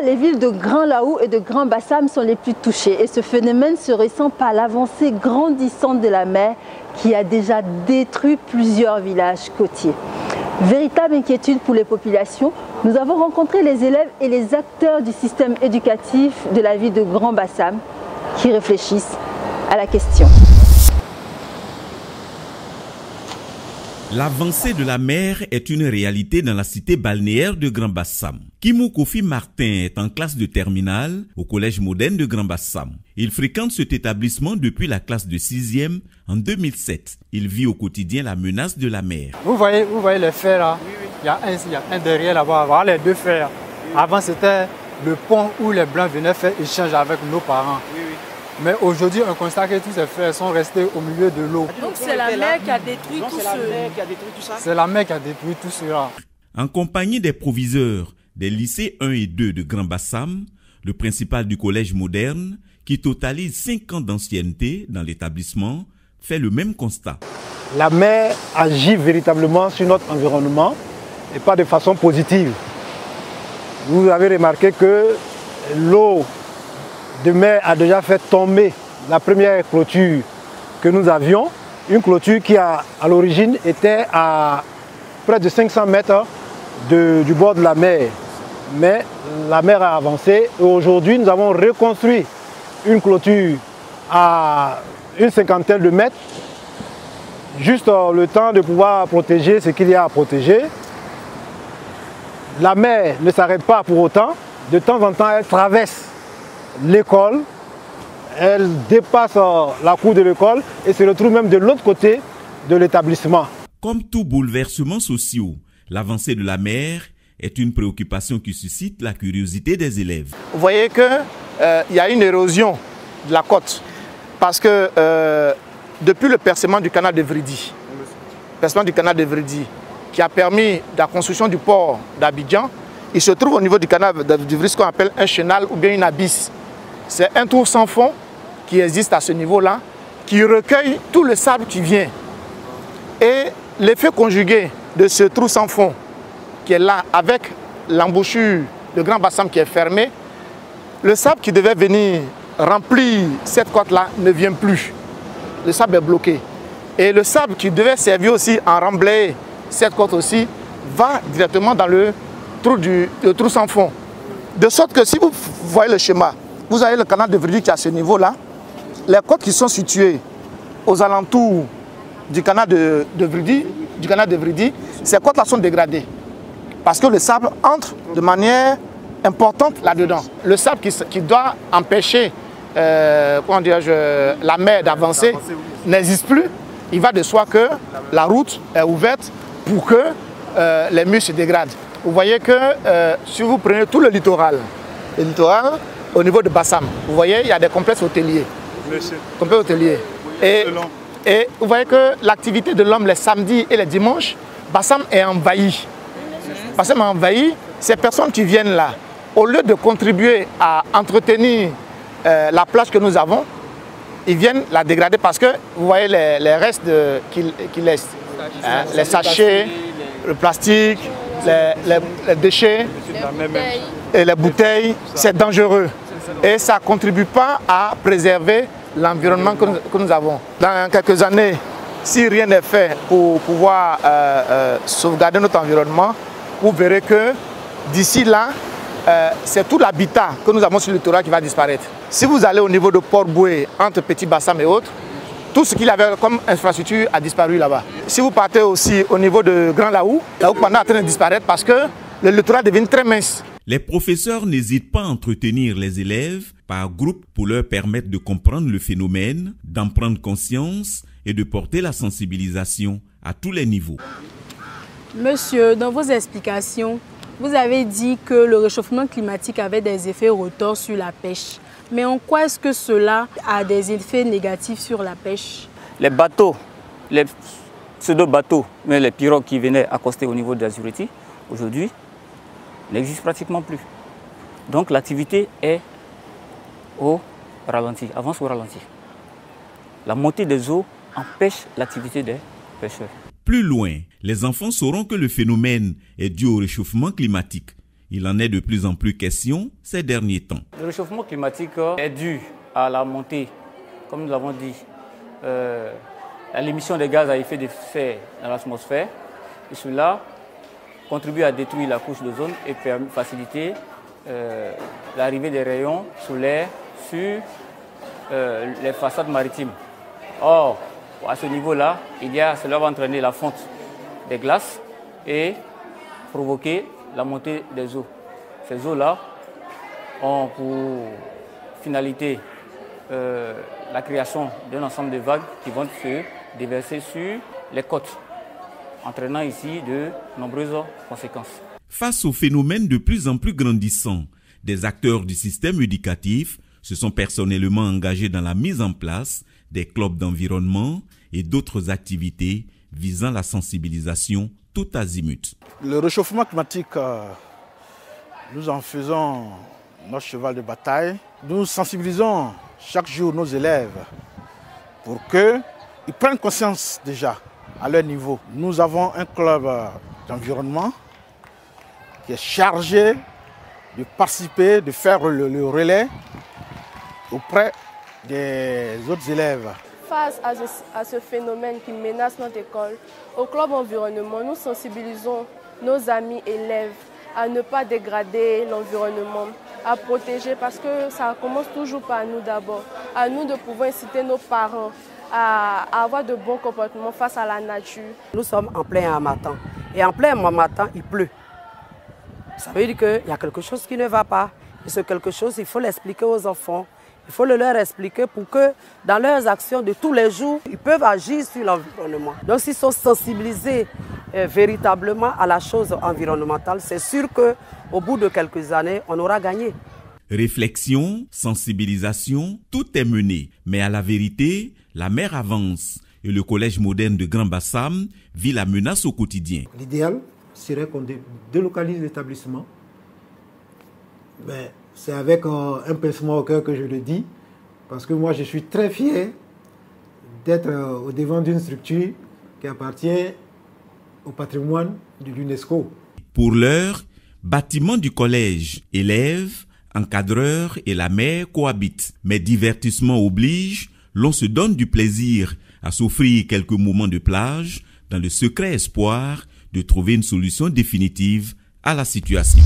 les villes de Grand Laou et de Grand Bassam sont les plus touchées et ce phénomène se ressent par l'avancée grandissante de la mer qui a déjà détruit plusieurs villages côtiers. Véritable inquiétude pour les populations, nous avons rencontré les élèves et les acteurs du système éducatif de la ville de Grand Bassam qui réfléchissent à la question. L'avancée de la mer est une réalité dans la cité balnéaire de Grand Bassam. Kimou Kofi Martin est en classe de terminale au collège moderne de Grand Bassam. Il fréquente cet établissement depuis la classe de 6e en 2007. Il vit au quotidien la menace de la mer. Vous voyez les fers là? Il y a un derrière là-bas, voilà les deux fers. Avant c'était le pont où les Blancs venaient faire échange avec nos parents. Mais aujourd'hui, on constate que tous ces fers sont restés au milieu de l'eau. Donc c'est la mer qui a détruit tout ça. C'est la mer qui a détruit tout cela. En compagnie des proviseurs des lycées 1 et 2 de Grand Bassam, le principal du collège moderne, qui totalise 5 ans d'ancienneté dans l'établissement, fait le même constat. La mer agit véritablement sur notre environnement et pas de façon positive. Vous avez remarqué que l'eau de mer a déjà fait tomber la première clôture que nous avions, une clôture qui à l'origine était à près de 500 mètres du bord de la mer. Mais la mer a avancé et aujourd'hui nous avons reconstruit une clôture à une cinquantaine de mètres, juste le temps de pouvoir protéger ce qu'il y a à protéger. La mer ne s'arrête pas pour autant, de temps en temps elle traverse l'école, elle dépasse la cour de l'école et se retrouve même de l'autre côté de l'établissement. Comme tout bouleversement social, l'avancée de la mer est une préoccupation qui suscite la curiosité des élèves. Vous voyez qu'il y a une érosion de la côte parce que depuis le percement du canal de Vridi, qui a permis la construction du port d'Abidjan, il se trouve au niveau du canal de Vridi ce qu'on appelle un chenal ou bien une abysse. C'est un trou sans fond qui existe à ce niveau-là, qui recueille tout le sable qui vient. Et l'effet conjugué de ce trou sans fond qui est là avec l'embouchure de Grand Bassam qui est fermée, le sable qui devait venir remplir cette côte-là ne vient plus. Le sable est bloqué. Et le sable qui devait servir aussi à remblayer cette côte aussi va directement dans le trou sans fond. De sorte que si vous voyez le schéma, vous avez le canal de Vridi qui est à ce niveau-là. Les côtes qui sont situées aux alentours du canal de Vridi, ces côtes-là sont dégradées. Parce que le sable entre de manière importante là-dedans. Le sable qui doit empêcher la mer d'avancer n'existe plus. Il va de soi que la route est ouverte pour que les murs se dégradent. Vous voyez que si vous prenez tout le littoral, au niveau de Bassam, vous voyez, il y a des complexes hôteliers. Et vous voyez que l'activité de l'homme les samedis et les dimanches, Bassam est envahi. Bassam est envahi. Ces personnes qui viennent là, au lieu de contribuer à entretenir la plage que nous avons, ils viennent la dégrader parce que vous voyez les restes qu'ils laissent. Les sachets, le plastique, les déchets et les bouteilles, c'est dangereux. Et ça ne contribue pas à préserver l'environnement que nous avons. Dans quelques années, si rien n'est fait pour pouvoir sauvegarder notre environnement, vous verrez que d'ici là, c'est tout l'habitat que nous avons sur le littoral qui va disparaître. Si vous allez au niveau de Port-Boué, entre Petit Bassam et autres, tout ce qu'il y avait comme infrastructure a disparu là-bas. Si vous partez aussi au niveau de Grand Laou, Laou est en train de disparaître parce que le littoral devient très mince. Les professeurs n'hésitent pas à entretenir les élèves par groupe pour leur permettre de comprendre le phénomène, d'en prendre conscience et de porter la sensibilisation à tous les niveaux. Monsieur, dans vos explications, vous avez dit que le réchauffement climatique avait des effets retors sur la pêche. Mais en quoi est-ce que cela a des effets négatifs sur la pêche? Les bateaux, les pseudo-bateaux, mais les pirogues qui venaient accoster au niveau de l'Azuriti, aujourd'hui, n'existent pratiquement plus. Donc l'activité est au ralenti, avance au ralenti. La montée des eaux empêche l'activité des pêcheurs. Plus loin, les enfants sauront que le phénomène est dû au réchauffement climatique. Il en est de plus en plus question ces derniers temps. Le réchauffement climatique est dû à la montée, comme nous l'avons dit, à l'émission des gaz à effet de serre dans l'atmosphère. Et cela contribue à détruire la couche d'ozone et faciliter l'arrivée des rayons solaires sur les façades maritimes. Or, à ce niveau-là, cela va entraîner la fonte des glaces et provoquer la montée des eaux. Ces eaux-là ont pour finalité la création d'un ensemble de vagues qui vont se déverser sur les côtes, entraînant ici de nombreuses conséquences. Face au phénomène de plus en plus grandissant, des acteurs du système éducatif se sont personnellement engagés dans la mise en place des clubs d'environnement et d'autres activités visant la sensibilisation tout azimut. Le réchauffement climatique, nous en faisons notre cheval de bataille. Nous sensibilisons chaque jour nos élèves pour qu'ils prennent conscience déjà à leur niveau. Nous avons un club d'environnement qui est chargé de participer, de faire le relais auprès des autres élèves. Face à ce phénomène qui menace notre école, au club environnement, nous sensibilisons nos amis élèves à ne pas dégrader l'environnement, à protéger, parce que ça commence toujours par nous d'abord. À nous de pouvoir inciter nos parents à avoir de bons comportements face à la nature. Nous sommes en plein harmattan et en plein harmattan, il pleut. Ça veut dire qu'il y a quelque chose qui ne va pas. Et ce quelque chose, il faut l'expliquer aux enfants. Il faut le leur expliquer pour que dans leurs actions de tous les jours, ils peuvent agir sur l'environnement. Donc s'ils sont sensibilisés véritablement à la chose environnementale, c'est sûr qu'au bout de quelques années, on aura gagné. Réflexion, sensibilisation, tout est mené. Mais à la vérité, la mer avance et le collège moderne de Grand Bassam vit la menace au quotidien. L'idéal serait qu'on délocalise l'établissement. Mais c'est avec un pincement au cœur que je le dis, parce que moi je suis très fier d'être au devant d'une structure qui appartient au patrimoine de l'UNESCO. Pour l'heure, bâtiment du collège, élèves, encadreurs et la mer cohabitent. Mais divertissement oblige, l'on se donne du plaisir à s'offrir quelques moments de plage dans le secret espoir de trouver une solution définitive à la situation.